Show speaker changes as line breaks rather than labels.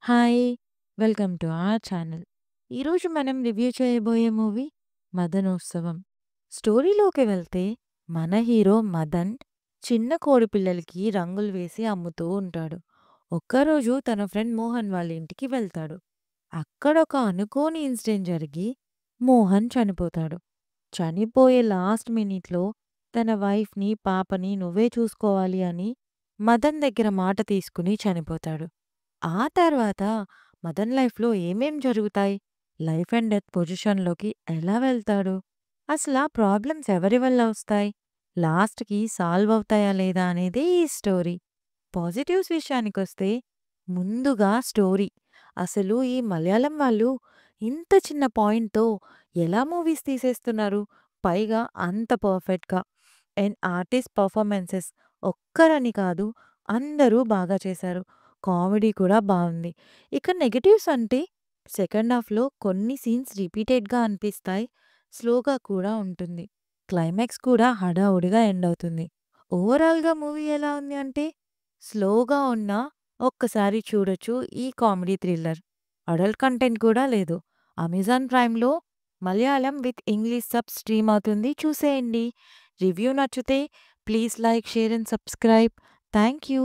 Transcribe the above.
Hi! Welcome to our channel. ఈరోజు మనం review చేయబోయే మూవీ 'మదనోత్సవం'. స్టోరీలోకి వెళ్తే మన హీరో మదన్ చిన్న కోడిపిల్లలకి రంగులు వేసి అమ్ముతూ ఉంటాడు. ఒక్కరోజు తన ఫ్రెండ్ మోహన్ వాళ్ళ ఇంటికి వెళ్తాడు. అక్కడ ఒక అనుకోని ఇన్సిడెంట్ జరిగి మోహన్ చనిపోతాడు. చనిపోయే లాస్ట్ మినిట్‌లో తన వైఫ్‌ని, పాపని నువ్వే చూసుకోవాలి అని మదన్ దగ్గర మాట తీసుకొని చనిపోతాడు. ఆ తర్వాత మదన్ లైఫ్‌లో ఏమేం జరుగుతాయి? లైఫ్ అండ్ డెత్ పొజిషన్‌లోకి ఎలా వెళ్తాడు? అసలా ప్రాబ్లమ్స్ ఎవరి వల్ల వస్తాయి? లాస్ట్‌కి సాల్వ్ అవుతాయా లేదా అనేదే ఈ స్టోరీ. పాజిటివ్స్ విషయానికొస్తే ముందుగా స్టోరీ. అసలు ఈ మలయాళం వాళ్ళు ఇంత చిన్న పాయింట్‌తో ఎలా మూవీస్ తీసేస్తున్నారు? పైగా అంత పర్ఫెక్ట్‌గా. అండ్ ఆర్టిస్ట్ పర్ఫార్మెన్సెస్ ఒక్కరని కాదు అందరూ బాగా చేశారు. కామెడీ కూడా బావుంది. ఇక నెగెటివ్స్ అంటే సెకండ్ హాఫ్‌లో కొన్ని సీన్స్ రిపీటెడ్‌గా అనిపిస్తాయి. స్లోగా కూడా ఉంటుంది. క్లైమాక్స్ కూడా హడావుడిగా ఎండ్ అవుతుంది. ఓవరాల్‌గా మూవీ ఎలా ఉంది అంటే స్లోగా ఉన్నా ఒక్కసారి చూడొచ్చు ఈ కామెడీ థ్రిల్లర్. అడల్ట్ కంటెంట్ కూడా లేదు. అమెజాన్ ప్రైమ్‌లో Malayalam with English sub stream అవుతుంది చూసేయండి. రివ్యూ నచ్చితే please like, share and subscribe. Thank you.